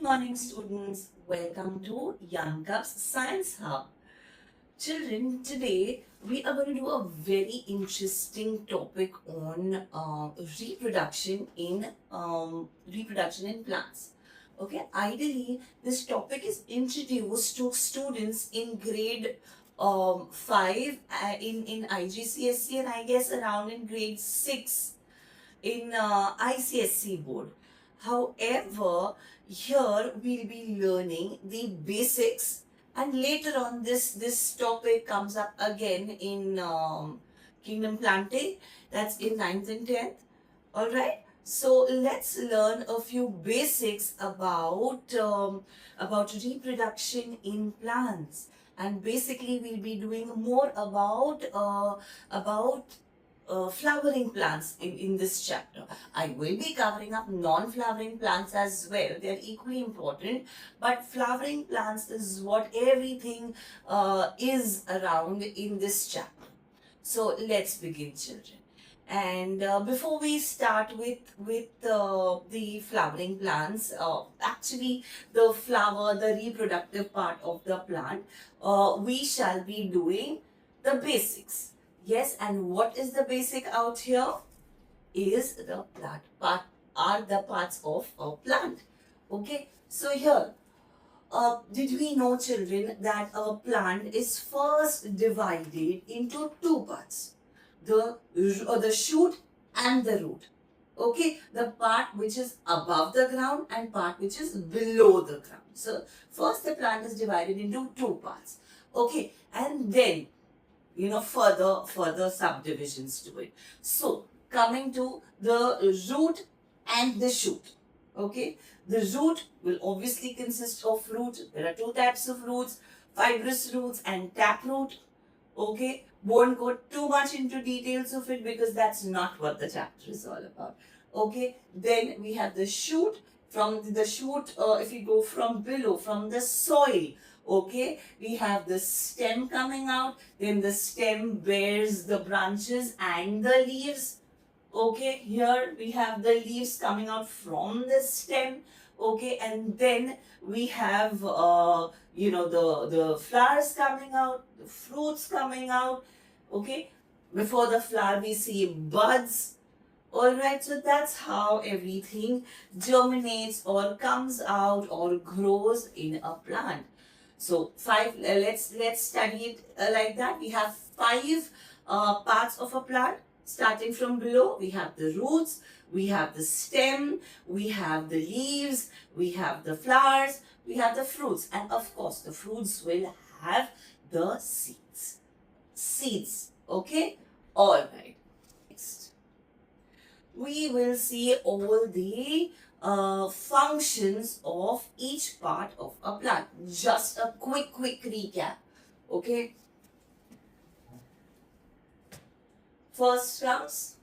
morning, students. Welcome to Young Cubs Science Hub. Children, today we are going to do a very interesting topic on reproduction in plants. Okay, ideally, this topic is introduced to students in grade 5 in IGCSE, and I guess around in grade 6 in ICSC board. However, here we'll be learning the basics, and later on this topic comes up again in Kingdom Planting, that's in 9th and 10th. All right. So let's learn a few basics about reproduction in plants, and basically we'll be doing more about flowering plants in this chapter. I will be covering up non-flowering plants as well. They're equally important, but flowering plants is what everything is around in this chapter. So let's begin, children. And before we start with the flowering plants, actually the reproductive part of the plant, we shall be doing the basics. Yes, and what is the basic out here? Is the plant part, are the parts of a plant. Okay, so here, did we know, children, that a plant is first divided into two parts, the shoot and the root. Okay, the part which is above the ground and part which is below the ground. So first the plant is divided into two parts. Okay, and then further subdivisions to it. So coming to the root and the shoot. Okay, the root will obviously consist of root. There are two types of roots, fibrous roots and taproot. Okay, won't go too much into details of it because that's not what the chapter is all about. Okay, then we have the shoot. From the shoot, if you go from below, from the soil, okay, we have the stem coming out, then the stem bears the branches and the leaves. Okay, here we have the leaves coming out from the stem. Okay, and then we have the flowers coming out, the fruits coming out. Okay, before the flower we see buds. Alright, so that's how everything germinates or comes out or grows in a plant. So let's study it like that. We have five parts of a plant. Starting from below, we have the roots, we have the stem, we have the leaves, we have the flowers, we have the fruits, and of course the fruits will have the seeds. Seeds, okay? Alright. Next, we will see all the functions of each part of a plant. Just a quick recap, okay? First comes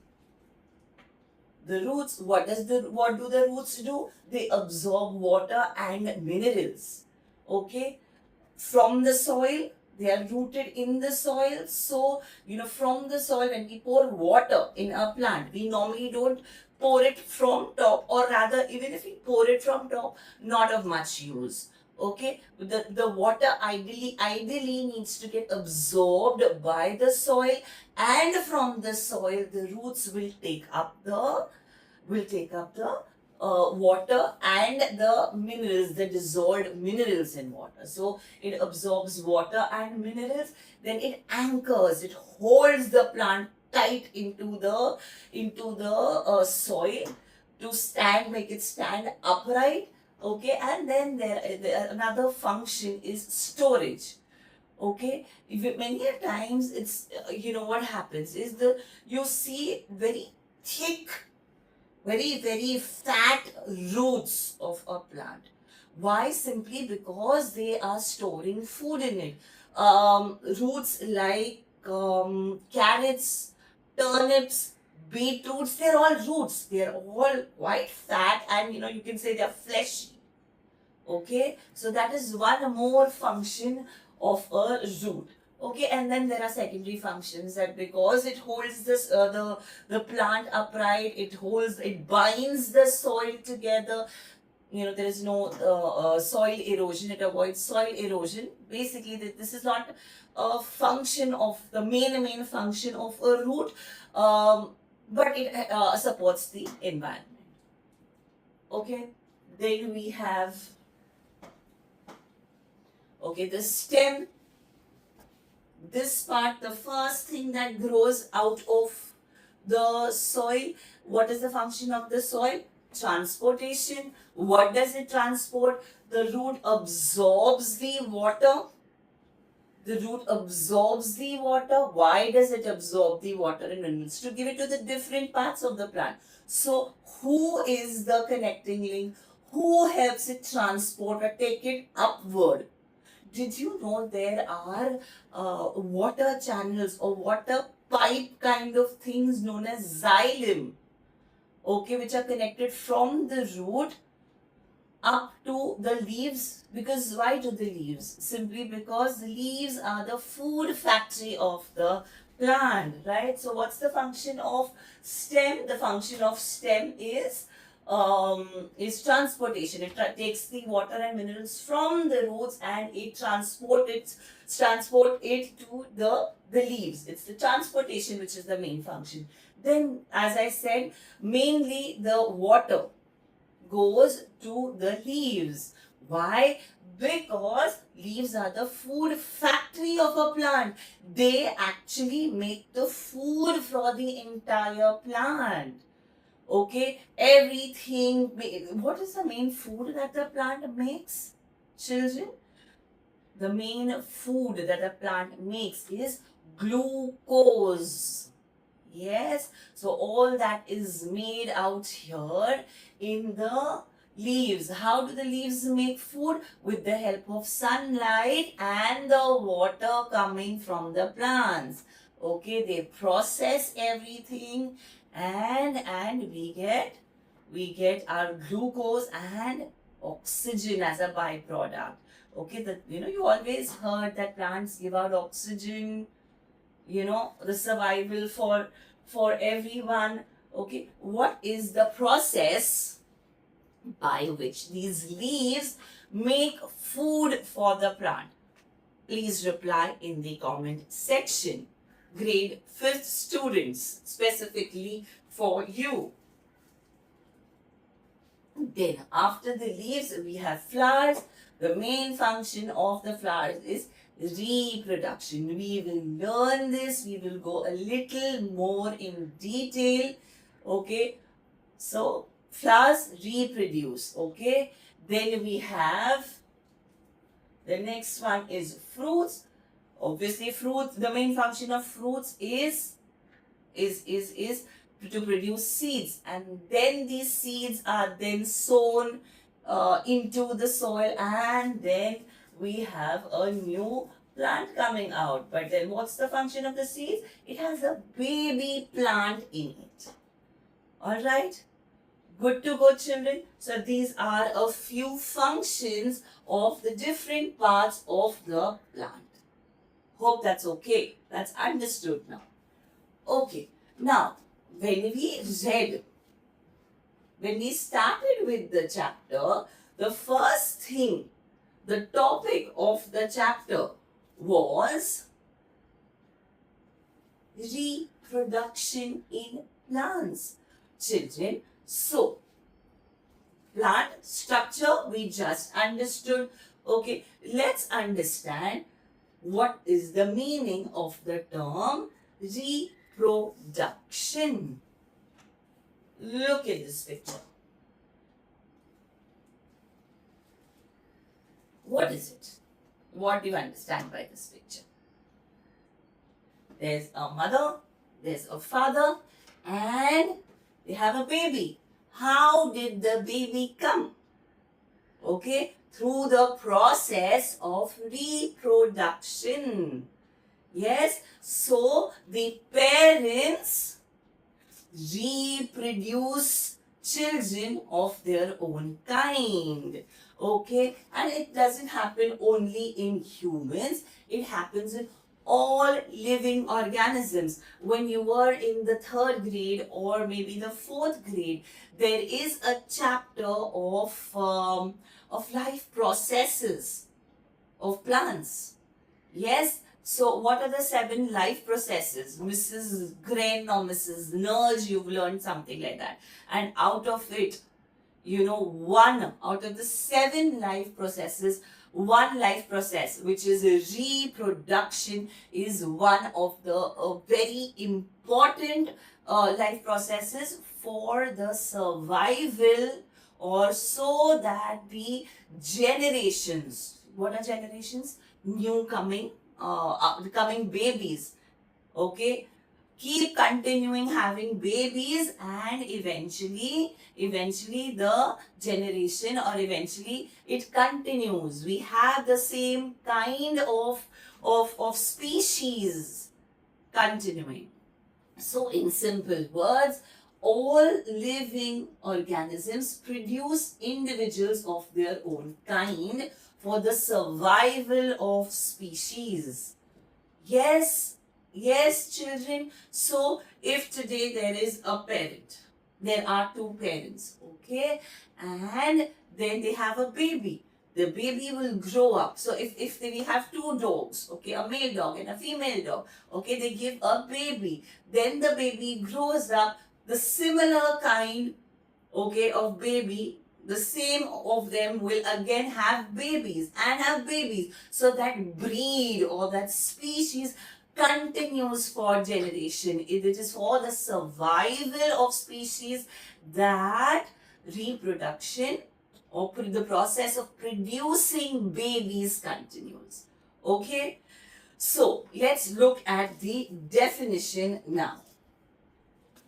the roots. What do the roots do? They absorb water and minerals. Okay, from the soil. They are rooted in the soil. So, from the soil, when we pour water in a plant, we normally don't pour it from top, or rather, even if we pour it from top, not of much use. Okay, the water ideally needs to get absorbed by the soil, and from the soil the roots will take up the water and the minerals, the dissolved minerals in water. So it absorbs water and minerals, then it anchors, it holds the plant tight into the soil to make it stand upright. Okay, and then there another function is storage. Okay, many a times it's what happens is you see very thick, very fat roots of a plant. Why? Simply because they are storing food in it. Roots like carrots, turnips, beetroots, they're all roots. They're all quite fat, and you can say they're fleshy. Okay, so that is one more function of a root. Okay, and then there are secondary functions, that because it holds the plant upright, it binds the soil together. there is no soil erosion. It avoids soil erosion. Basically, this is not a function of the main function of a root, but it supports the environment. Okay, then we have the stem. This part, the first thing that grows out of the soil. What is the function of the soil? Transportation. What does it transport? The root absorbs the water. The root absorbs the water. Why does it absorb the water and minerals? To give it to the different parts of the plant. So, who is the connecting link? Who helps it transport or take it upward? Did you know there are water channels or water pipe kind of things known as xylem, okay, which are connected from the root up to the leaves? Because why to the leaves? Simply because the leaves are the food factory of the plant, right? So what's the function of stem? The function of stem is transportation. It takes the water and minerals from the roots and it transport it to the leaves. It's the transportation which is the main function. Then, as I said, mainly the water goes to the leaves. Why? Because leaves are the food factory of a plant. They actually make the food for the entire plant. Okay, everything. What is the main food that the plant makes, children? The main food that a plant makes is glucose. Yes, so all that is made out here in the leaves. How do the leaves make food? With the help of sunlight and the water coming from the plants. Okay, they process everything and we get our glucose and oxygen as a byproduct. Okay, you always heard that plants give out oxygen, the survival for everyone. Okay, what is the process by which these leaves make food for the plant? Please reply in the comment section. Grade 5th students, specifically for you. Then after the leaves we have flowers. The main function of the flowers is reproduction. We will learn this. We will go a little more in detail. Okay. So flowers reproduce. Okay. Then we have the next one is fruits. Obviously, fruits. The main function of fruits is to produce seeds, and then these seeds are then sown into the soil, and then we have a new plant coming out. But then what's the function of the seeds? It has a baby plant in it. All right, good to go, children. So these are a few functions of the different parts of the plant. Hope that's okay. That's understood now. Okay, now when we started with the chapter, the first thing, the topic of the chapter was reproduction in plants. Children, so plant structure we just understood. Okay, let's understand what is the meaning of the term reproduction. Look at this picture. What is it? What do you understand by this picture? There's a mother, there's a father, and they have a baby. How did the baby come? Okay, through the process of reproduction. Yes, so the parents reproduce children of their own kind. Okay, and it doesn't happen only in humans, it happens in all living organisms. When you were in the third grade or maybe the fourth grade, there is a chapter of life processes of plants. Yes. So what are the 7 life processes? Mrs. Gren or Mrs. Nudge, you've learned something like that. And out of it, one out of the 7 life processes, one life process, which is reproduction, is one of the very important life processes for the survival, or so that the generations, what are generations? New coming babies, okay, keep continuing having babies, and eventually the generation, or eventually it continues. We have the same kind of species continuing. So in simple words, all living organisms produce individuals of their own kind for the survival of species. Yes, yes, children. So if today there is a parent, there are 2 parents, okay, and then they have a baby. The baby will grow up. So if we have 2 dogs, okay, a male dog and a female dog, okay, they give a baby. Then the baby grows up, the similar kind, okay, of baby, the same of them will again have babies and have babies. So that breed or that species continues for generation. It is for the survival of species that reproduction or the process of producing babies continues. Okay, so let's look at the definition now.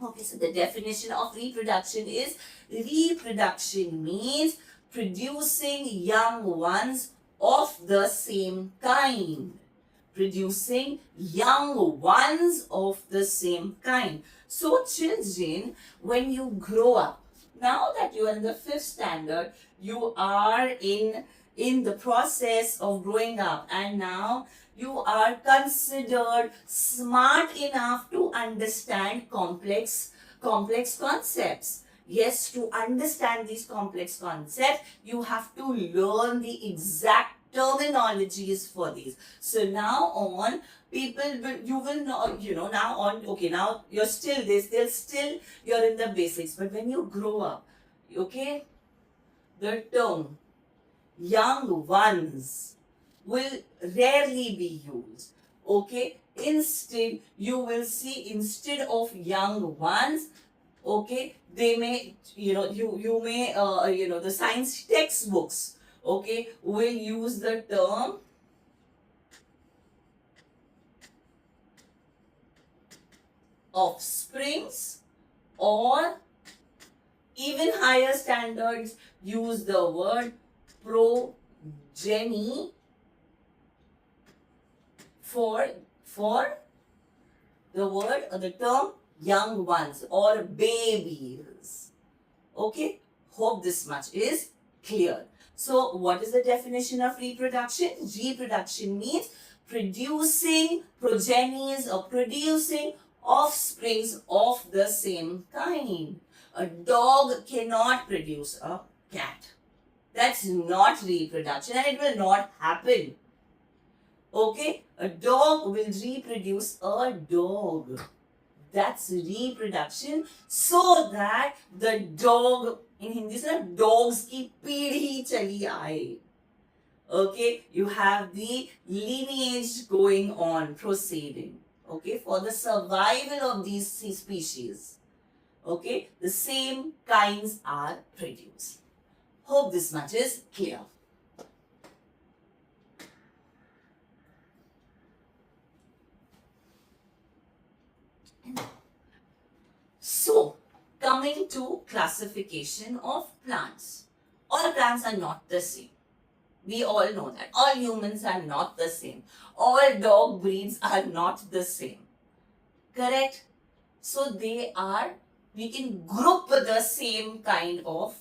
Okay, so the definition of reproduction is, reproduction means producing young ones of the same kind. Producing young ones of the same kind. So children, when you grow up, now that you are in the 5th standard, you are in the process of growing up, and now you are considered smart enough to understand complex concepts. Yes, to understand these complex concepts, you have to learn the exact terminologies for these. So now on, you will know, now on, okay, now you're still this, still you're in the basics. But when you grow up, okay, the term young ones will rarely be used. Okay, instead you will see, instead of young ones, okay, they may, you may, the science textbooks, okay, will use the term offsprings, or even higher standards use the word progeny for the word or the term young ones or babies. Okay, hope this much is clear. So what is the definition of reproduction? Reproduction means producing progenies or producing offsprings of the same kind. A dog cannot produce a cat. That's not reproduction, and it will not happen. Okay, a dog will reproduce a dog. That's reproduction, so that the dog, in Hindi se dogs ki peedhi chali aaye. Okay, you have the lineage going on, proceeding. Okay, for the survival of these species. Okay, the same kinds are produced. Hope this much is clear. So, coming to classification of plants. All plants are not the same. We all know that. All humans are not the same. All dog breeds are not the same. Correct? So, we can group the same kind of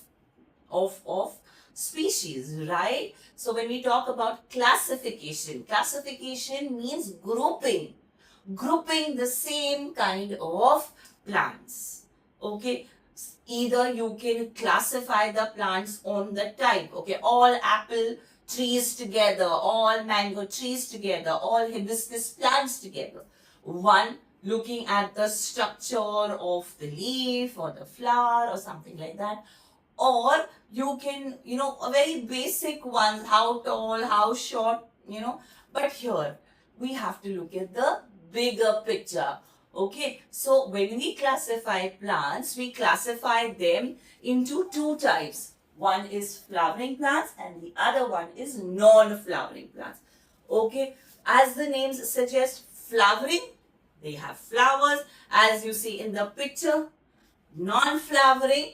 species. species, right? So when we talk about classification, classification means grouping the same kind of plants. Okay, either you can classify the plants on the type. Okay, all apple trees together, all mango trees together, all hibiscus plants together. One, looking at the structure of the leaf or the flower or something like that. Or you can, a very basic one, how tall, how short, but here we have to look at the bigger picture. Okay, so when we classify plants, we classify them into two types. One is flowering plants and the other one is non-flowering plants. Okay, as the names suggest, flowering, they have flowers as you see in the picture. Non-flowering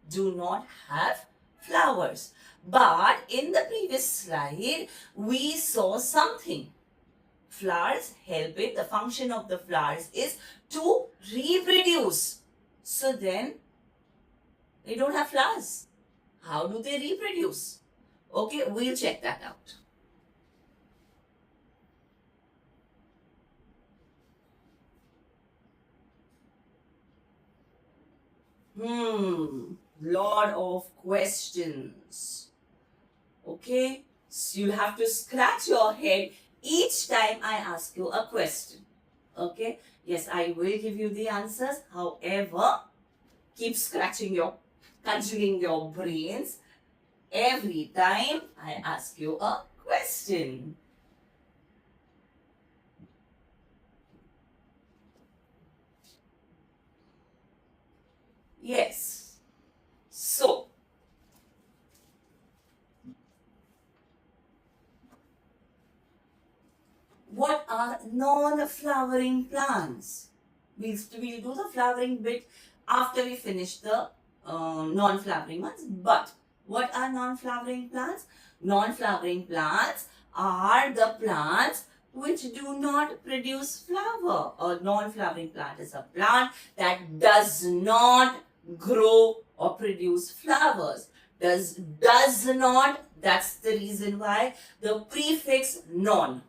do not have flowers. But in the previous slide, we saw something. Flowers help it. The function of the flowers is to reproduce. So then, they don't have flowers. How do they reproduce? Okay, we'll check that out. Lot of questions. Okay, so you'll have to scratch your head each time I ask you a question. Okay, yes, I will give you the answers. However, keep conjuring your brains every time I ask you a question. Yes. So, what are non-flowering plants? We'll do the flowering bit after we finish the non-flowering ones. But what are non-flowering plants? Non-flowering plants are the plants which do not produce flower. A non-flowering plant is a plant that does not grow or produce flowers. Does not, that's the reason why the prefix non.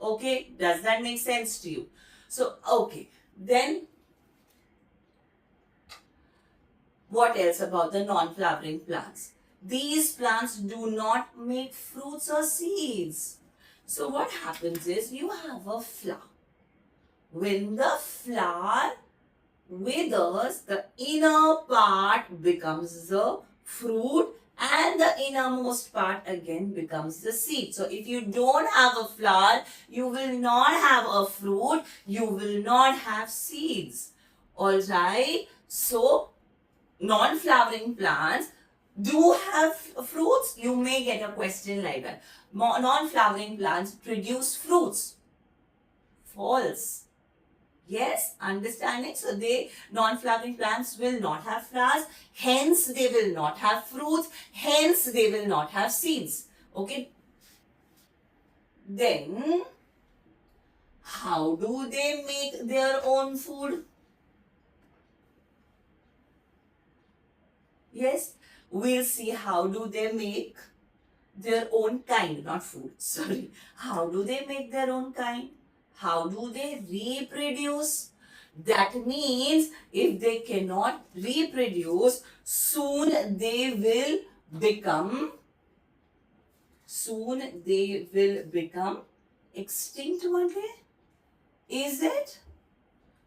Okay, does that make sense to you? So, okay, then what else about the non-flowering plants? These plants do not make fruits or seeds. So, what happens is you have a flower. When the flower withers, the inner part becomes the fruit and the innermost part again becomes the seed. So if you don't have a flower, you will not have a fruit, you will not have seeds. Alright, so non-flowering plants do have fruits. You may get a question like that. Non-flowering plants produce fruits. False. Yes, understanding. So non-flowering plants will not have flowers, hence they will not have fruits, hence they will not have seeds. Okay. Then, how do they make their own food? Yes, we'll see how do they make their own kind, not food, sorry. How do they make their own kind? How do they reproduce? That means if they cannot reproduce, soon they will become extinct one day. Is it?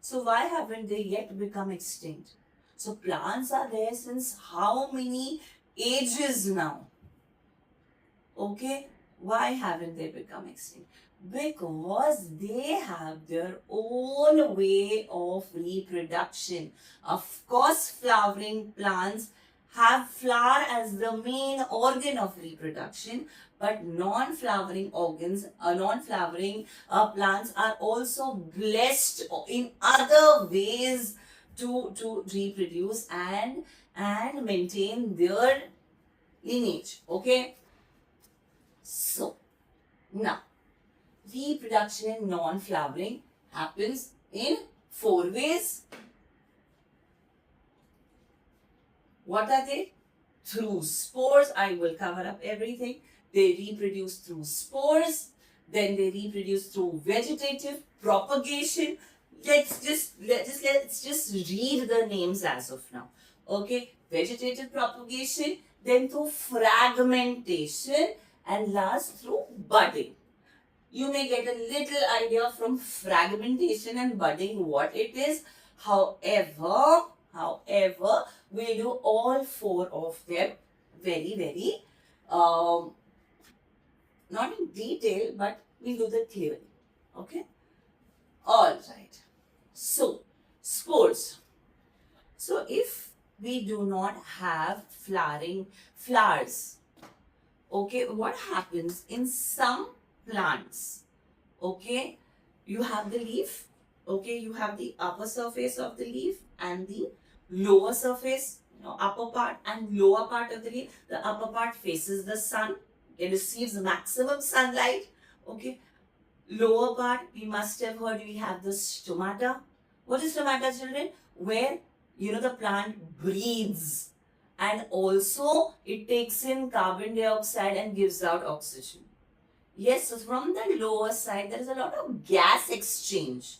So why haven't they yet become extinct? So plants are there since how many ages now? Okay, why haven't they become extinct? Because they have their own way of reproduction. Of course, flowering plants have flower as the main organ of reproduction, but non-flowering plants are also blessed in other ways to reproduce and maintain their lineage. Okay, so now reproduction in non-flowering happens in 4 ways. What are they? through spores. I will cover up everything. They reproduce through spores. Then they reproduce through vegetative propagation. Let's just read the names as of now. Okay, vegetative propagation, then through fragmentation, and last through budding. You may get a little idea from fragmentation and budding what it is. However, we'll do all four of them very, um, not in detail, but we'll do the theory. Okay? Alright. So, spores. So, if we do not have flowering flowers, okay, what happens in some plants? Okay, you have the leaf, okay, you have the upper surface of the leaf and the lower surface, upper part and lower part of the leaf. The upper part faces the sun, it receives maximum sunlight. Okay, lower part, we must have heard, we have the stomata. What is stomata, children? Where the plant breathes, and also it takes in carbon dioxide and gives out oxygen. Yes, so from the lower side there is a lot of gas exchange.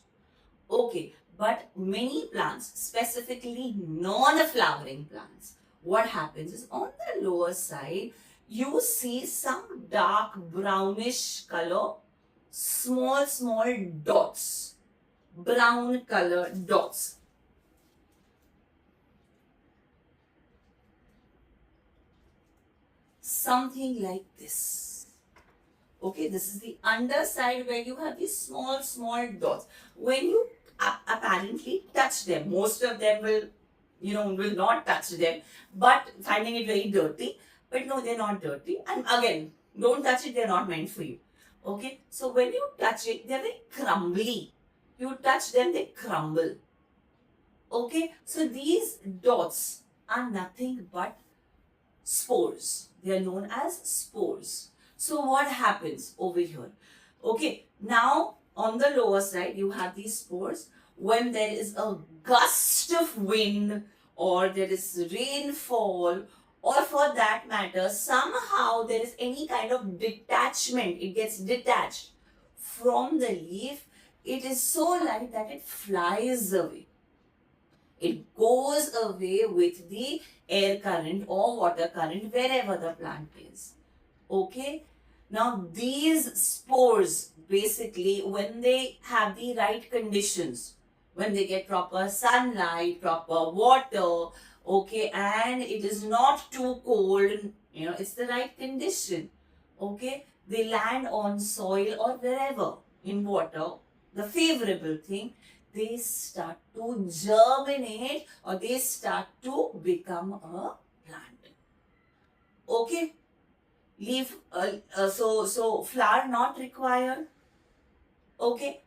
Okay, but many plants, specifically non-flowering plants, what happens is on the lower side you see some dark brownish color, small dots, brown color dots. Something like this. Okay, this is the underside where you have these small dots. When you apparently touch them, most of them will not touch them, but finding it very dirty. But no, they're not dirty. And again, don't touch it, they're not meant for you. Okay, so when you touch it, they're very crumbly. You touch them, they crumble. Okay, so these dots are nothing but spores. They are known as spores. So what happens over here? Okay, now on the lower side you have these spores. When there is a gust of wind or there is rainfall, or for that matter somehow there is any kind of detachment, it gets detached from the leaf, it is so light that it flies away. It goes away with the air current or water current wherever the plant is. Okay, now these spores, basically when they have the right conditions, when they get proper sunlight, proper water, okay, and it is not too cold, it's the right condition, okay, they land on soil or wherever in water, the favorable thing, they start to germinate or they start to become a plant. Okay, leaf, so flower not required. Okay,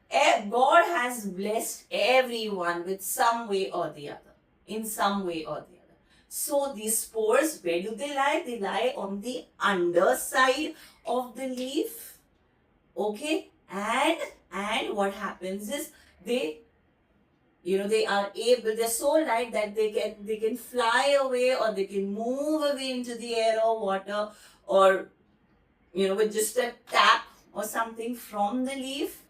God has blessed everyone with some way or the other, in some way or the other. So these spores, where do they lie? They lie on the underside of the leaf. Okay, and what happens is they are able, they're so light that they can fly away or they can move away into the air or water, or with just a tap or something from the leaf.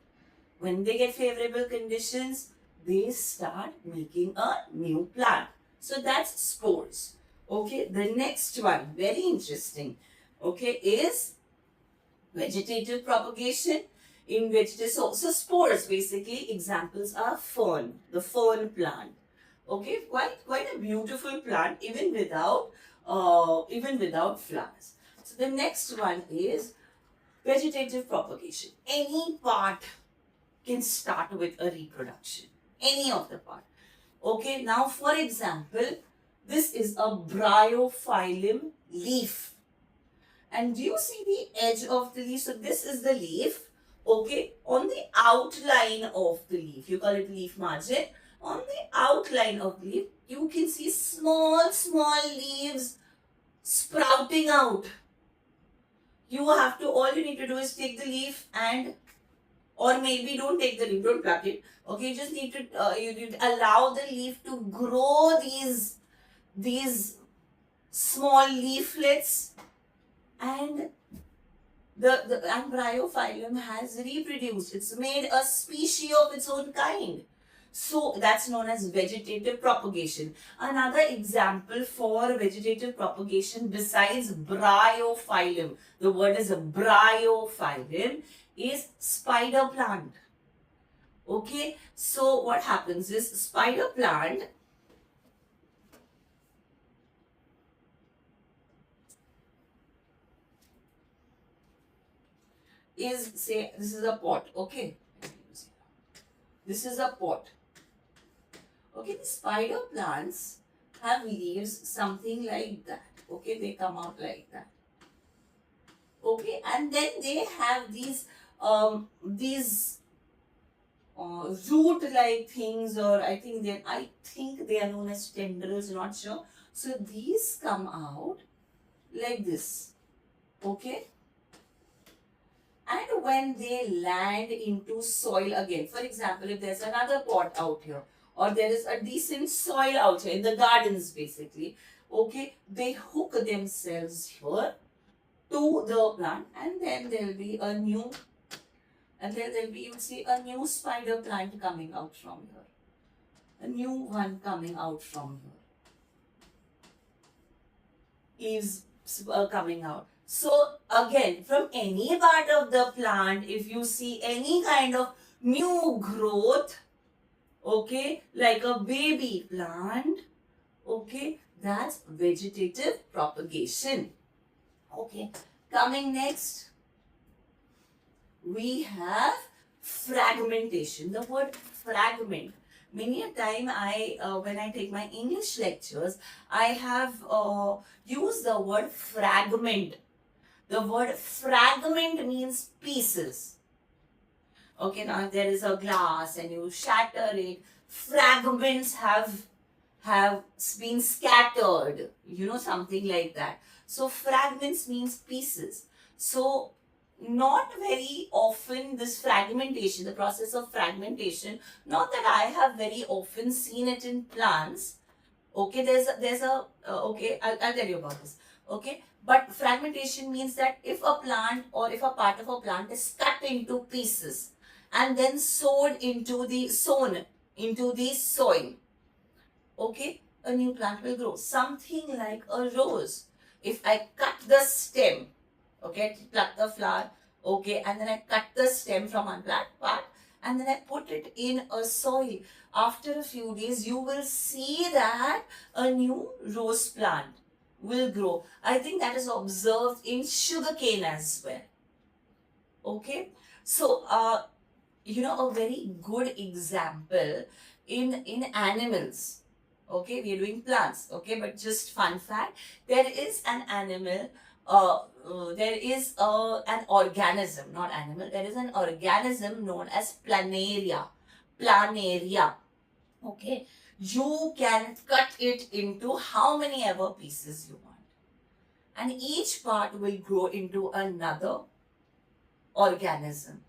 When they get favorable conditions, they start making a new plant. So that's spores. Okay, the next one, very interesting, okay, is vegetative propagation. In vegetative, so spores, basically examples are fern, the fern plant. Okay, quite a beautiful plant even without flowers. So the next one is vegetative propagation. Any part can start with a reproduction, any of the part. Okay, now for example, this is a bryophyllum leaf. And do you see the edge of the leaf? So this is the leaf. Okay, on the outline of the leaf, you call it leaf margin. On the outline of the leaf, you can see small leaves sprouting out. All you need to do is take the leaf and, or maybe don't take the leaf, don't pluck it. Okay, you just need to you allow the leaf to grow these small leaflets, and the Bryophyllum has reproduced. It's made a species of its own kind. So that's known as vegetative propagation. Another example for vegetative propagation besides bryophyllum, the word is bryophyllum, is spider plant. Okay, so what happens is spider plant is, say, this is a pot. Okay, this is a pot. Okay, the spider plants have leaves something like that. Okay, they come out like that. Okay, and then they have these root like things, or I think they are known as tendrils, not sure. So these come out like this. Okay, and when they land into soil again, for example, if there's another pot out here, or there is a decent soil out here in the gardens basically, okay, they hook themselves here to the plant, and then there'll be a new, and then there'll be, you'll see a new spider plant coming out from here, a new one coming out from here, leaves coming out. So again, from any part of the plant, if you see any kind of new growth, okay, like a baby plant, okay, that's vegetative propagation. Okay, coming next, we have fragmentation. The word fragment. Many a time when I take my English lectures, I have used the word fragment. The word fragment means pieces. Okay, now if there is a glass and you shatter it, fragments have been scattered, something like that. So fragments means pieces. So not very often this fragmentation, the process of fragmentation, not that I have very often seen it in plants. Okay, okay, I'll tell you about this. Okay, but fragmentation means that if a plant or if a part of a plant is cut into pieces and then sown into the soil, okay, a new plant will grow. Something like a rose. If I cut the stem, okay, pluck the flower, okay, and then I cut the stem from one plant part, and then I put it in a soil. After a few days, you will see that a new rose plant will grow. I think that is observed in sugarcane as well. Okay, so a very good example in animals. Okay, we are doing plants. Okay, but just fun fact, there is an animal. There is an organism, not animal. There is an organism known as planaria. Planaria. Okay, you can cut it into how many ever pieces you want, and each part will grow into another organism.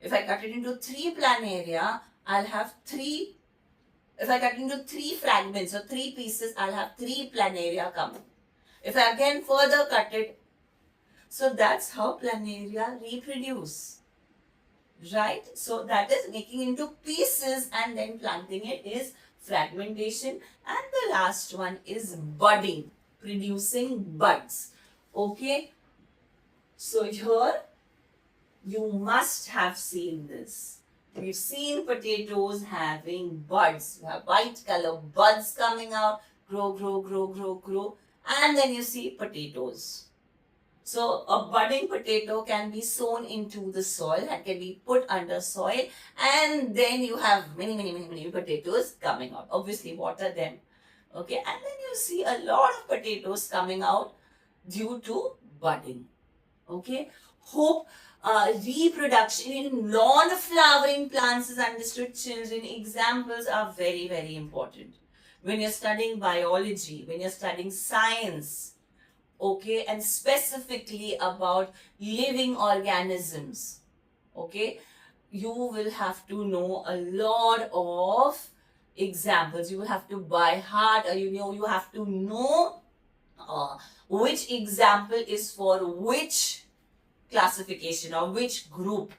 If I cut it into 3 planaria, I'll have 3. If I cut into 3 fragments or 3 pieces, I'll have 3 planaria coming. If I again further cut it, so that's how planaria reproduce. Right? So that is making into pieces and then planting it is fragmentation. And the last one is budding, producing buds. Okay? So here, you must have seen this. We've seen potatoes having buds. You have white color buds coming out, grow, grow, grow, grow, grow. And then you see potatoes. So a budding potato can be sown into the soil and can be put under soil, and then you have many, many, many, many potatoes coming out. Obviously, water them. Okay, and then you see a lot of potatoes coming out due to budding. Okay, hope reproduction in non-flowering plants is understood. Children, examples are very, very important. When you're studying biology, when you're studying science, okay, and specifically about living organisms, okay, you will have to know a lot of examples. You will have to by heart, or you have to know which example is for which classification or which group.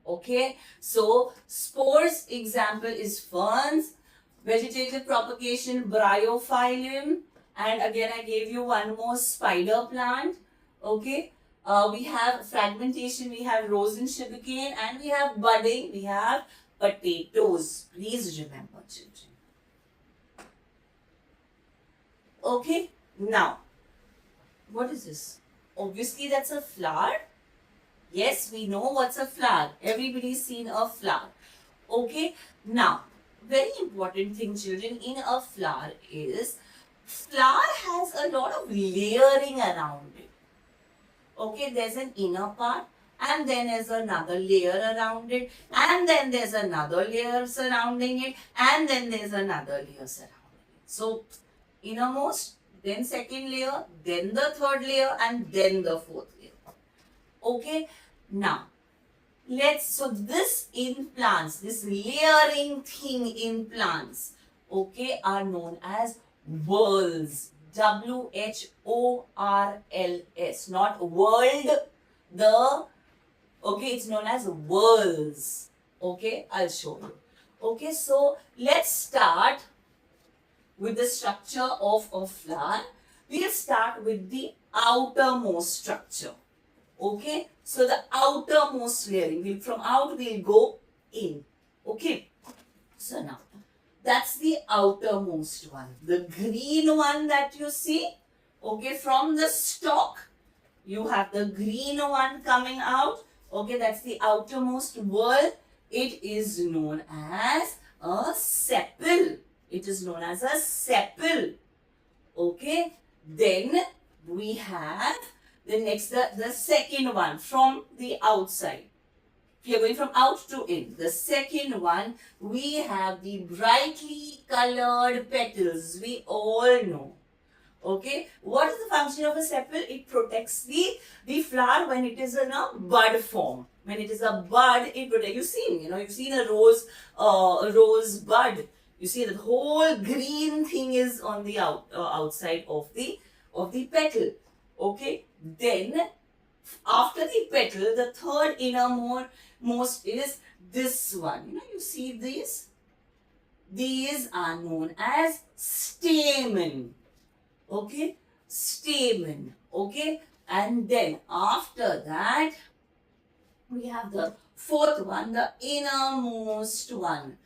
Okay, so spores example is ferns, vegetative propagation bryophyllum, and again I gave you one more spider plant. Okay, we have fragmentation, we have rosin sugarcane, and we have budding, we have potatoes. Please remember, children. Okay, now what is this? Obviously that's a flower. Yes, we know what's a flower. Everybody's seen a flower. Okay, now very important thing, children, in a flower is flower has a lot of layering around it. Okay, there's an inner part, and then there's another layer around it, and then there's another layer surrounding it, and then there's another layer surrounding it. So innermost, then second layer, then the third layer, and then the fourth layer. Okay, now so this in plants, this layering thing in plants, okay, are known as whorls. WHORLS, not world. It's known as whorls. Okay, I'll show you. Okay, so let's start with the structure of a flower. We'll start with the outermost structure. Okay, so the outermost layering, from out we'll go in. Okay, so now that's the outermost one, the green one that you see. Okay, from the stalk you have the green one coming out. Okay, that's the outermost whorl. It is known as a sepal. It is known as a sepal. Okay, then we have the next, the second one from the outside. We are going from out to in. The second one, we have the brightly colored petals. We all know. Okay, what is the function of a sepal? It protects the flower when it is in a bud form. When it is a bud, it protects. You've seen a rose bud. You see the whole green thing is on the outside of the petal. Okay, then after the petal, the third innermost is this one. You see these? These are known as stamen. Okay, stamen. Okay, and then after that, we have the fourth one, the innermost one.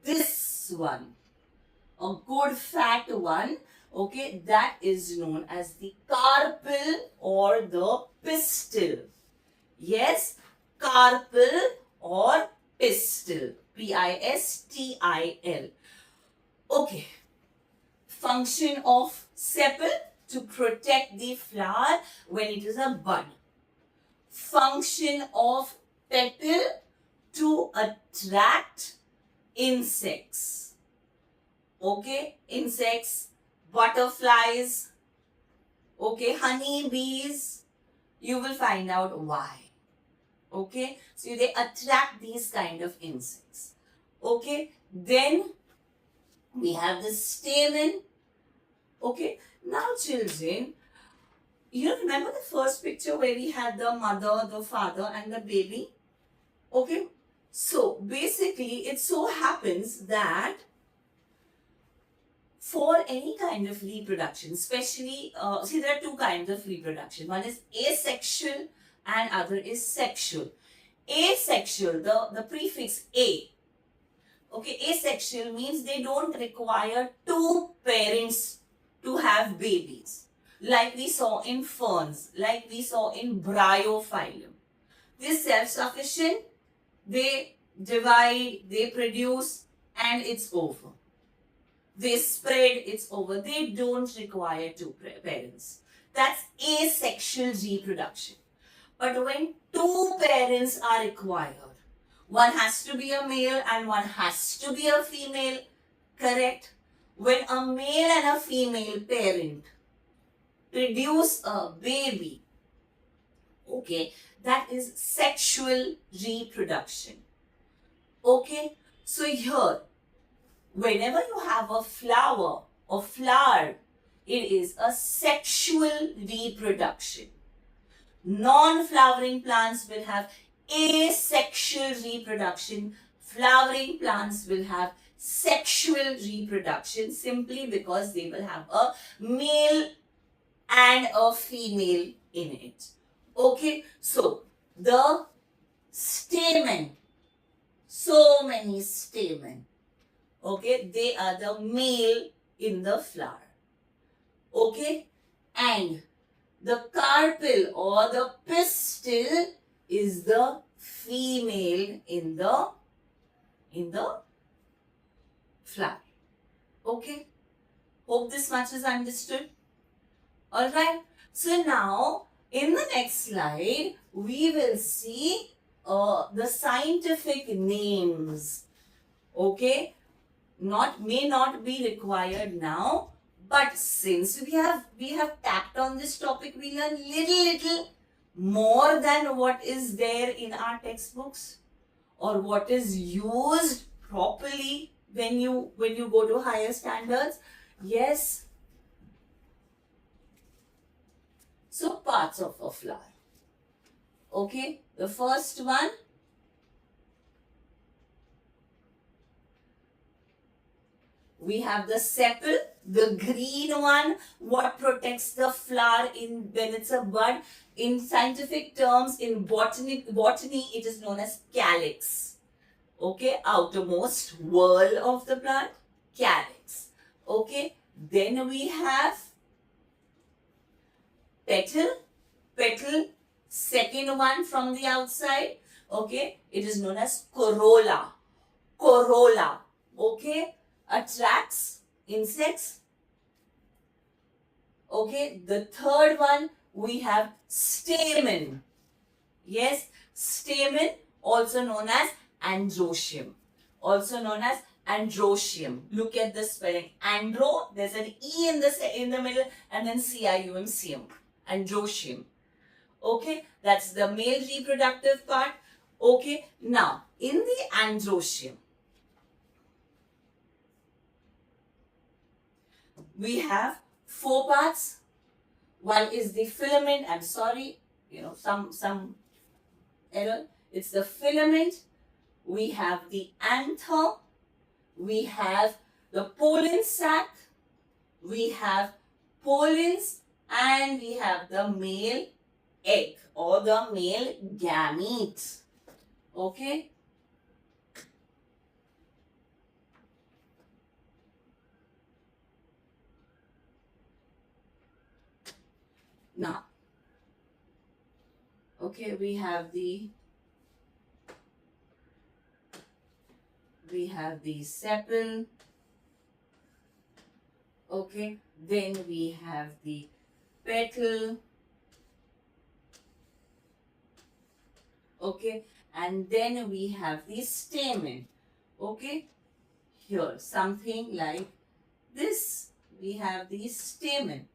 This one, a good fat one. Okay, that is known as the carpel or the pistil. Yes, carpel or pistil. Pistil. Okay. Function of sepal, to protect the flower when it is a bud. Function of petal, to attract insects. Okay, insects, butterflies, okay, honey bees. You will find out why. Okay, so they attract these kind of insects. Okay, then we have the stamen. Okay, now children, you remember the first picture where we had the mother, the father and the baby? Okay, so basically it so happens that for any kind of reproduction, especially, there are two kinds of reproduction. One is asexual and other is sexual. Asexual, the prefix A. Okay, asexual means they don't require two parents to have babies. Like we saw in ferns, like we saw in bryophyllum. They're self-sufficient, they divide, they produce, and it's over. They spread, it's over. They don't require two parents. That's asexual reproduction. But when two parents are required, one has to be a male and one has to be a female, correct? When a male and a female parent produce a baby, okay, that is sexual reproduction. Okay, so here, whenever you have a flower or flower It is a sexual reproduction. Non-flowering plants will have asexual reproduction. Flowering plants will have sexual reproduction simply because they will have a male and a female in it. Okay, so the stamen, so many stamen, okay, they are the male in the flower. Okay, and the carpel or the pistil is the female in the flower. Okay, hope this much is understood. All right. So now in the next slide we will see the scientific names. Okay, may not be required now, but since we have tapped on this topic, we learn little more than what is there in our textbooks or what is used properly when you go to higher standards. Yes. So parts of a flower. Okay, the first one, we have the sepal, the green one, what protects the flower when it's a bud. In scientific terms, in botany, it is known as calyx. Okay, outermost whorl of the plant, calyx. Okay, then we have petal, second one from the outside. Okay, it is known as corolla. Okay, attracts insects. Okay, the third one we have stamen. Yes, stamen, also known as androecium. Look at the spelling. Andro, there's an E in the middle, and then cium. Androecium. Okay, that's the male reproductive part. Okay, now in the androecium, we have 4 parts. One is the filament. I'm sorry, some error. It's the filament. We have the anther. We have the pollen sac. We have pollens, and we have the male egg or the male gamete. Okay. Now, okay, we have the sepal. Okay, then we have the petal. Okay, and then we have the stamen. Okay, here something like this. We have the stamen.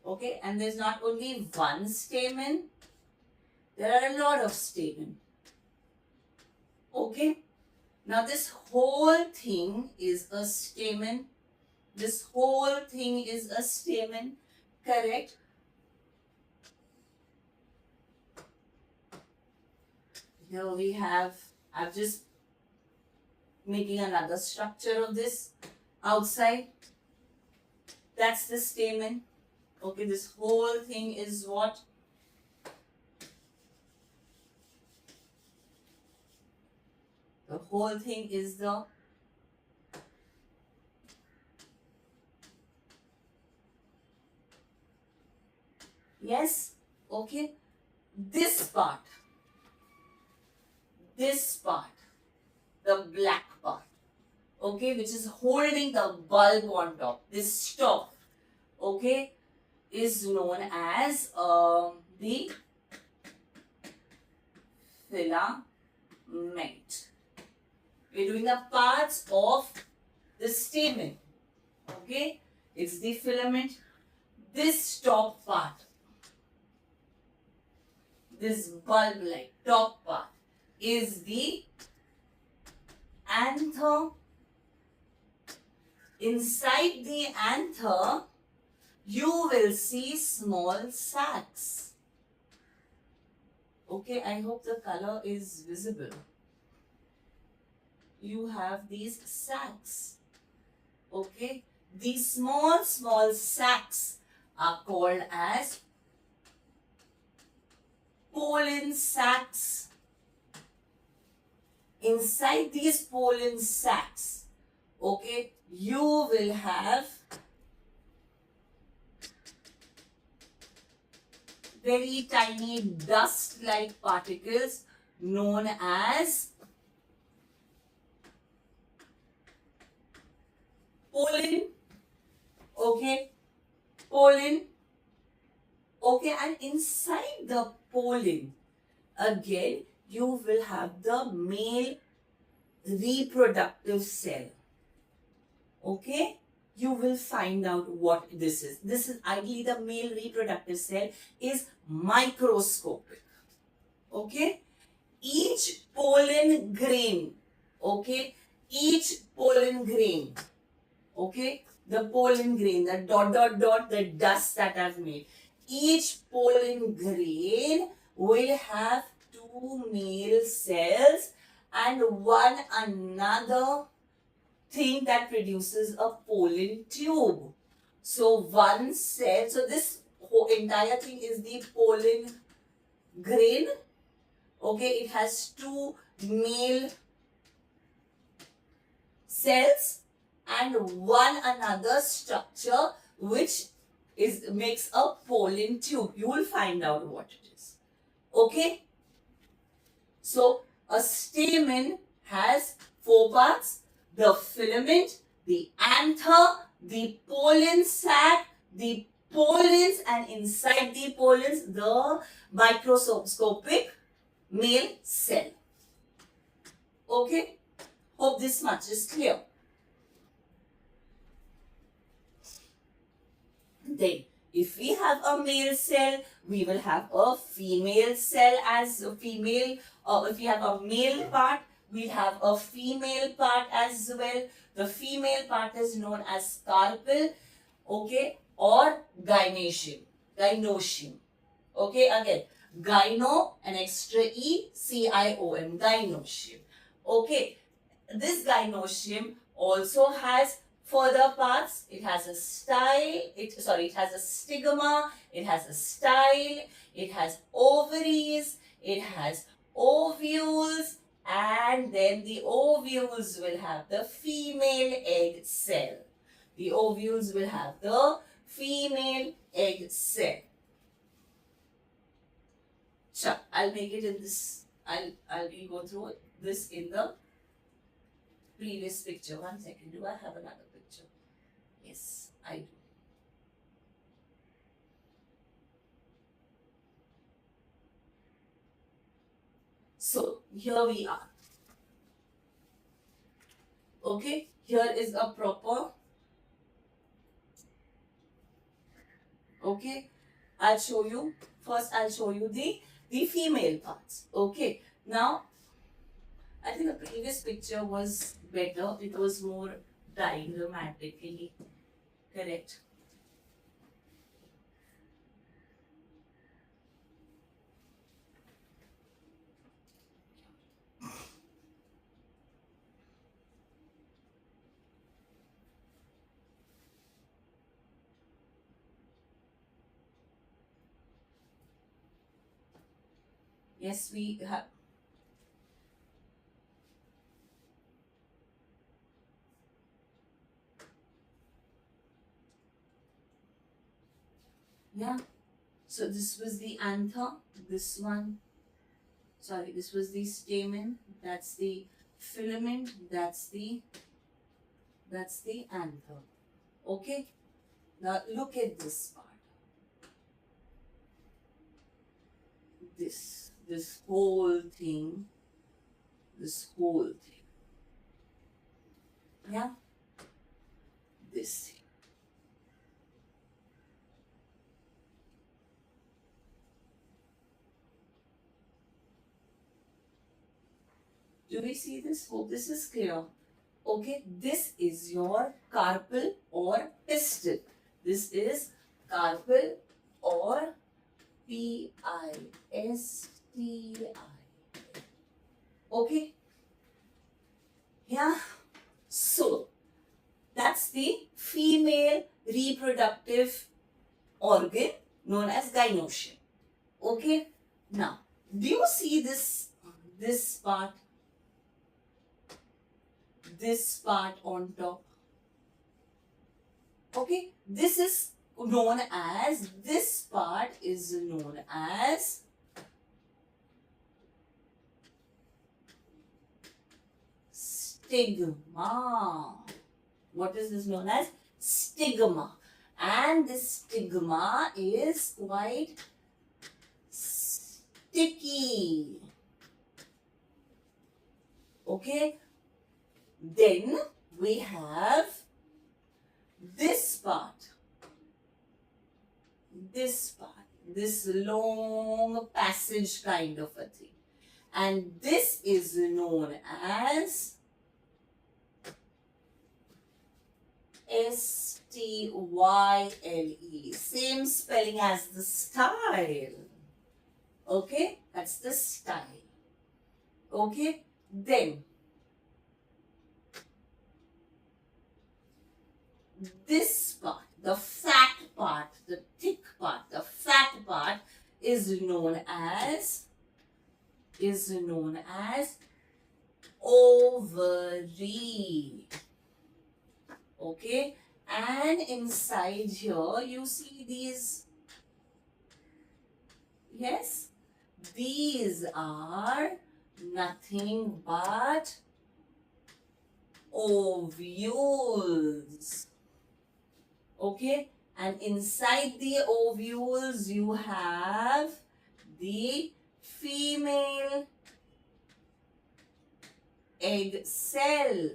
Okay, and there's not only one stamen, there are a lot of stamen. Okay, now this whole thing is a stamen. Correct? Here we have, I'm just making another structure of this outside. That's the stamen. Okay, this whole thing is what? The whole thing is the yes, okay. This part, the black part, okay, which is holding the bulb on top, this stalk, okay, is known as the filament. We're doing the parts of the stamen. Okay, it's the filament. This top part, this bulb-like top part, is the anther. Inside the anther, you will see small sacs. Okay, I hope the color is visible. You have these sacs. Okay, these small sacs are called as pollen sacs. Inside these pollen sacs, okay, you will have very tiny dust-like particles known as pollen. Okay, pollen. Okay, and inside the pollen, again, you will have the male reproductive cell. Okay, you will find out what this is. This is ideally the male reproductive cell is microscopic. Okay, each pollen grain, okay, each pollen grain, okay, the pollen grain, the dot, the dust that I've made, each pollen grain will have two male cells and one another thing that produces a pollen tube. So one cell, so this whole entire thing is the pollen grain. Okay, it has two male cells and one another structure which makes a pollen tube. You will find out what it is. Okay, so a stamen has four parts: the filament, the anther, the pollen sac, the pollens, and inside the pollens the microscopic male cell. Okay, hope this much is clear. Then, if we have a male cell, we will have a female cell as a female. If we have a male part, we have a female part as well. The female part is known as carpel, okay, or gynoecium. Gynoecium. Okay, again, gyno, an extra E, C-I-O-M, gynoecium. Okay, this gynoecium also has further parts. It has a style, it has a stigma, it has a style, it has ovaries, it has ovules, and then the ovules will have the female egg cell. The ovules will have the female egg cell. Sure, I'll make it in this, I'll go through this in the previous picture. One second, do I have another picture? Yes, I do. So, here we are. Okay, here is a proper, okay, I'll show you, first I'll show you the female parts. Okay, now, I think the previous picture was better. It was more diagrammatically correct. Yes, we have. Yeah. So this was the anther. This one. Sorry, this was the stamen. That's the filament. That's the anther. Okay. Now look at this part. This whole thing. This whole thing. Yeah. This thing. Do we see this? Hope this is clear. Okay, this is your carpel or pistil. This is Carpel or PISTI. Okay? Yeah. So, that's the female reproductive organ known as gynoecium. Okay? Now, do you see this part? This part on top. Okay? This part is known as stigma. What is this known as? Stigma. And this stigma is quite sticky. Okay? Then we have this part. This long passage kind of a thing. And this is known as STYLE. Same spelling as the style. Okay, that's the style. Okay, then this part, the fat part, the thick part, the fat part is known as ovary. Okay, and inside here you see these. Yes, these are nothing but ovules. Okay, and inside the ovules you have the female egg cell.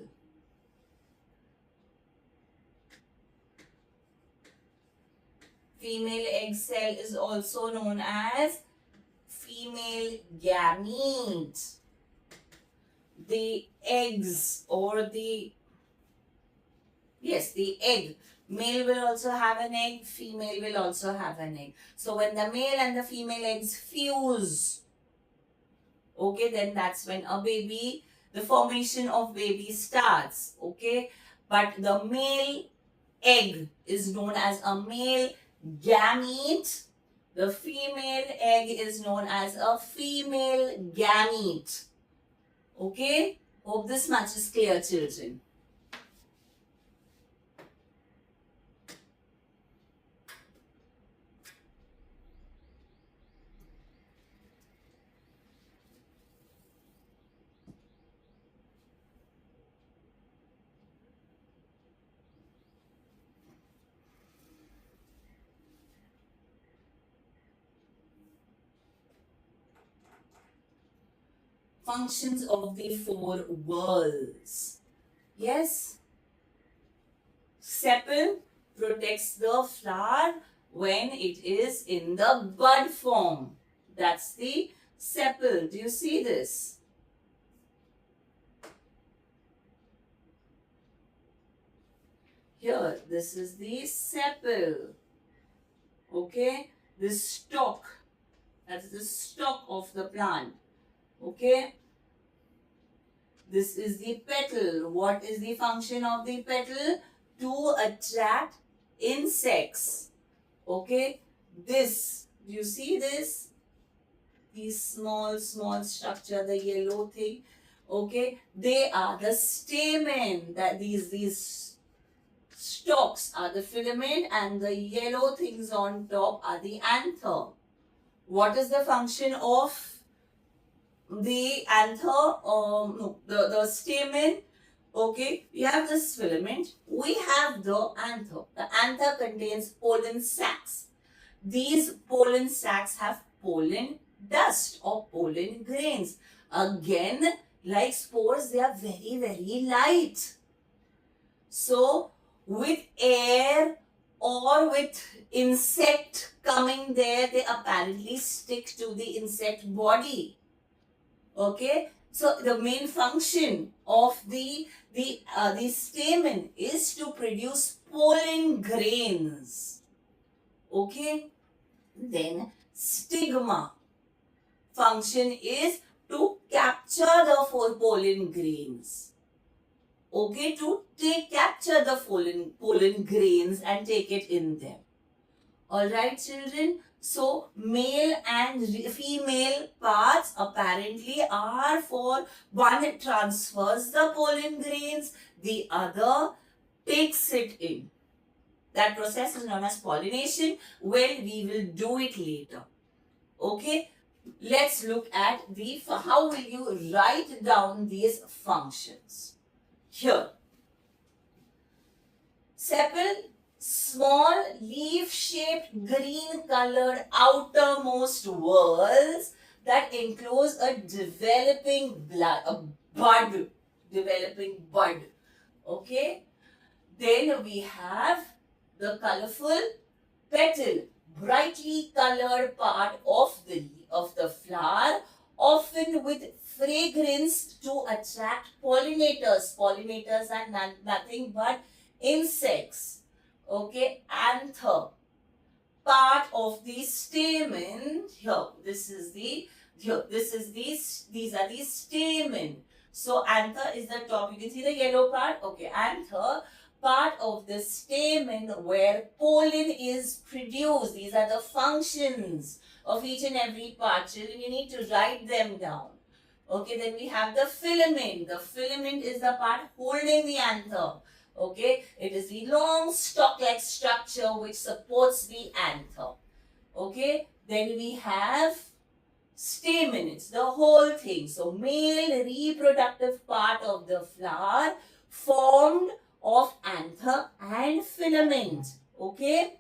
Female egg cell is also known as female gamete. The eggs or the egg. Male will also have an egg, female will also have an egg. So when the male and the female eggs fuse, okay, then that's when the formation of baby starts, okay. But the male egg is known as a male gamete. The female egg is known as a female gamete. Okay? Hope this much is clear, children. Functions of the four whorls. Yes. Sepal protects the flower when it is in the bud form. That's the sepal. Do you see this? Here, this is the sepal. Okay. This stalk. That's the stalk of the plant. Okay. This is the petal. What is the function of the petal? To attract insects. Okay. This, do you see this? These small structure, the yellow thing. Okay. They are the stamen. That these stalks are the filament and the yellow things on top are the anther. What is the function of the anther? The stamen? Okay, we have this filament. We have the anther. The anther contains pollen sacs. These pollen sacs have pollen dust or pollen grains. Again, like spores, they are very, very light. So, with air or with insect coming there, they apparently stick to the insect body. Okay, so the main function of the stamen is to produce pollen grains. Okay. Then stigma function is to capture the pollen grains. Okay, to capture the pollen grains and take it in them. Alright, children. So, male and female parts apparently are for one transfers the pollen grains, the other takes it in. That process is known as pollination. Well, we will do it later. Okay, let's look at how will you write down these functions. Here, sepal, small leaf-shaped green-colored outermost whorls that enclose a developing bud. Okay. Then we have the colorful petal, brightly colored part of the flower, often with fragrance to attract pollinators. Pollinators are nothing but insects. Okay, anther, part of the stamen. Here, these are the stamen. So anther is the top. You can see the yellow part. Okay, anther, part of the stamen where pollen is produced. These are the functions of each and every part. Children, you need to write them down. Okay, then we have the filament. The filament is the part holding the anther. Okay, it is the long stalk-like structure which supports the anther. Okay, then we have stamen. It's the whole thing. So, male reproductive part of the flower formed of anther and filament. Okay,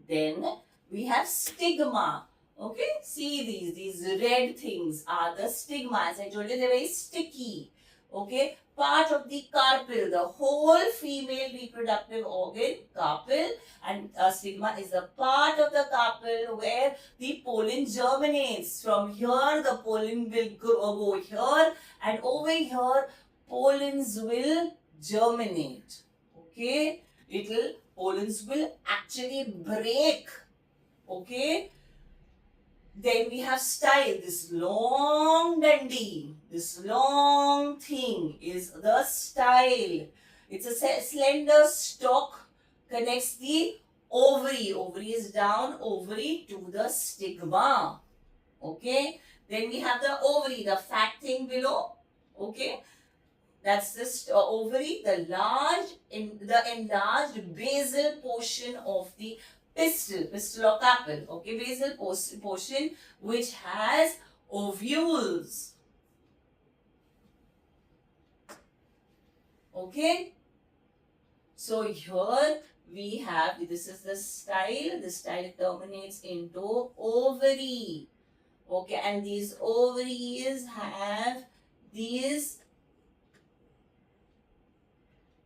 then we have stigma. Okay, see these red things are the stigma. As I told you, they're very sticky. Okay, part of the carpel, the whole female reproductive organ, carpel, and stigma is the part of the carpel where the pollen germinates. From here, the pollen will go here, and over here, pollens will germinate. Okay, little pollens will actually break. Okay, then we have style. This long dundee, this long thing is the style. It's a slender stalk, connects the ovary. Ovary is down, ovary to the stigma. Okay, then we have the ovary, the fat thing below. Okay, that's the ovary, the enlarged basal portion of the pistil or carpel. Okay, basal portion which has ovules. Okay, so here we have, this is the style. The style terminates into ovary. Okay, and these ovaries have these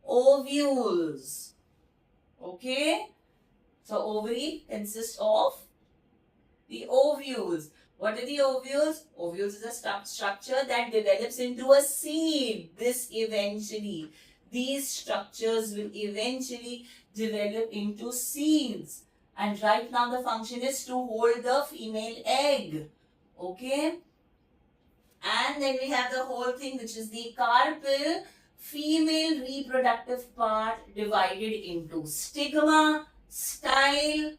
ovules. Okay, so ovary consists of the ovules. What are the ovules? Ovules is a structure that develops into a seed. These structures will eventually develop into seeds. And right now the function is to hold the female egg. Okay, and then we have the whole thing which is the carpel, female reproductive part divided into stigma, style,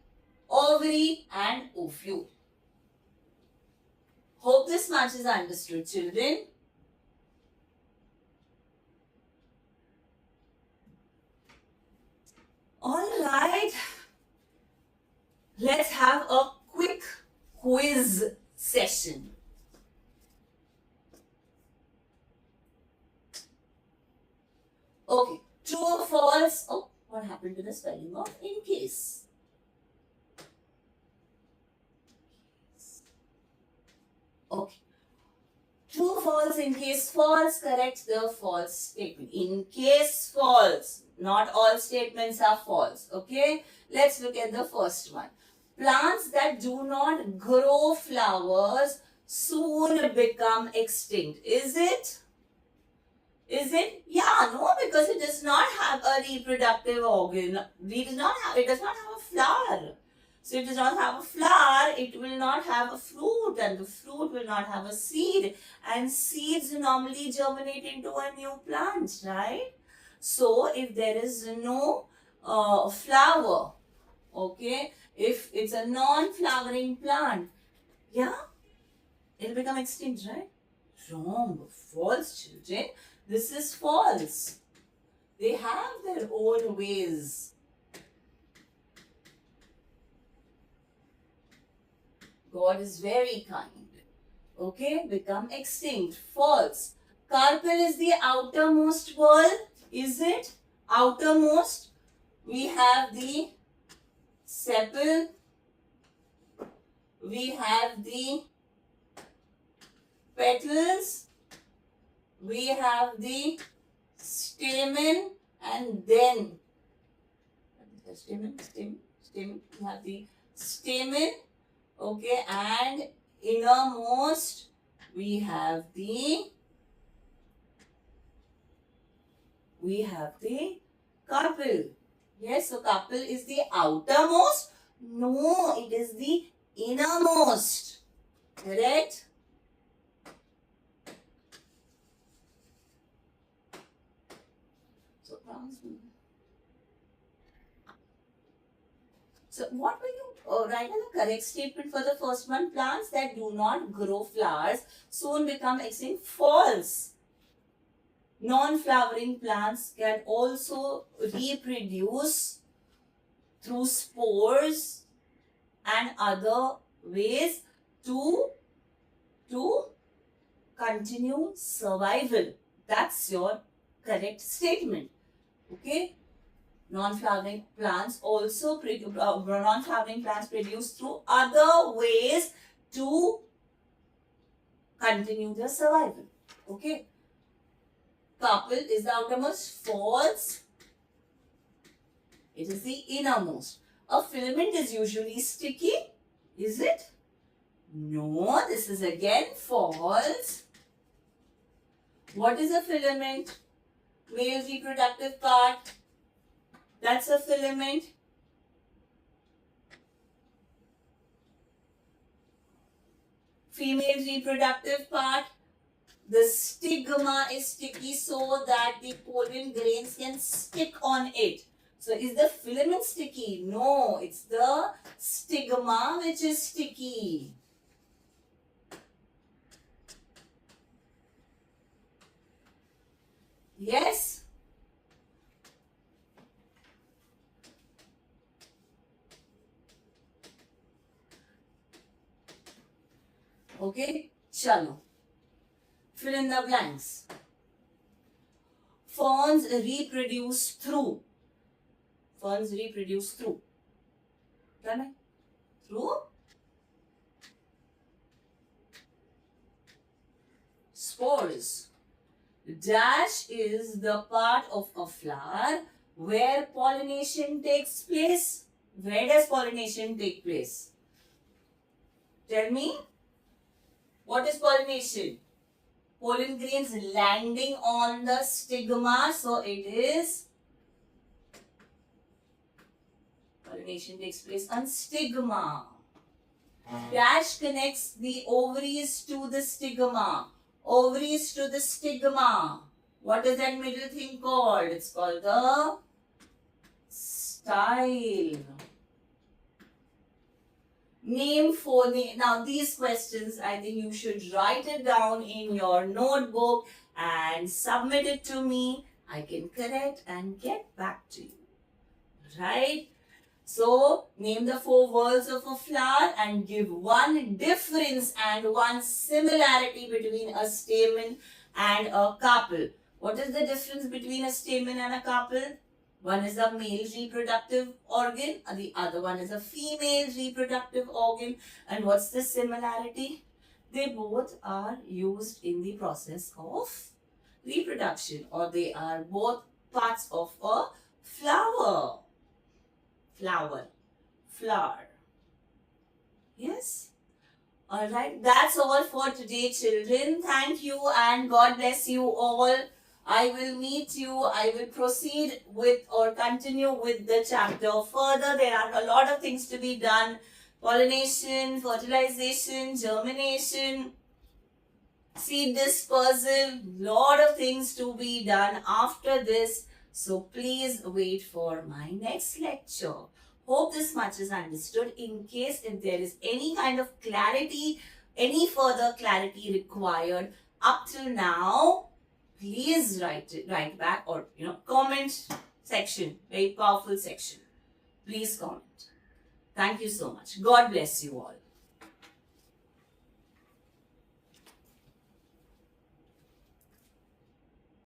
ovary and ovule. Hope this much is understood, children. Alright, let's have a quick quiz session. Okay, true or false? Oh, what happened to the spelling of in case? Okay. True, false, in case false, correct the false statement. In case false, not all statements are false. Okay, let's look at the first one. Plants that do not grow flowers soon become extinct. Is it? Is it? Yeah, no, because it does not have a reproductive organ. It does not have a flower. So if it does not have a flower, it will not have a fruit, and the fruit will not have a seed. And seeds normally germinate into a new plant, right? So if there is no flower, okay, if it's a non-flowering plant, yeah, it'll become extinct, right? Wrong, false, children. This is false. They have their own ways. God is very kind. Okay, become extinct. False. Carpel is the outermost wall. Is it? Outermost. We have the sepal. We have the petals. We have the stamen, and then stamen. We have the stamen. Okay, and innermost we have the carpel. Yes, so carpel is the outermost. No, it is the innermost. Correct? So what will you write as a correct statement for the first one? Plants that do not grow flowers soon become extinct. False. Non-flowering plants can also reproduce through spores and other ways to continue survival. That's your correct statement. Okay. Non-flowering plants produce through other ways to continue their survival. Okay. Carpel is the outermost. False. It is the innermost. A filament is usually sticky. Is it? No, this is again false. What is a filament? Male reproductive part. That's a filament. Female reproductive part. The stigma is sticky so that the pollen grains can stick on it. So is the filament sticky? No, it's the stigma which is sticky. Yes? Okay, chalo. Fill in the blanks. Ferns reproduce through. Ferns reproduce through. Done it? Through spores. Dash is the part of a flower where pollination takes place. Where does pollination take place? Tell me. What is pollination? Pollen grains landing on the stigma. So it is pollination takes place on stigma. Dash connects the ovaries to the stigma. Ovaries to the stigma. What is that middle thing called? It's called the style. Name phoneme. Now these questions, I think you should write it down in your notebook and submit it to me. I can correct and get back to you. Right? So, name the 4 whorls of a flower and give one difference and one similarity between a stamen and a carpel. What is the difference between a stamen and a carpel? One is a male reproductive organ and the other one is a female reproductive organ. And what's the similarity? They both are used in the process of reproduction, or they are both parts of a flower. Flower. Yes? Alright, that's all for today, children. Thank you and God bless you all. I will meet you. I will proceed with or continue with the chapter further. There are a lot of things to be done. Pollination, fertilization, germination, seed dispersal, lot of things to be done after this. So please wait for my next lecture. Hope this much is understood. In case if there is any kind of clarity, any further clarity required up till now, please write back, or comment section, very powerful section. Please comment. Thank you so much. God bless you all.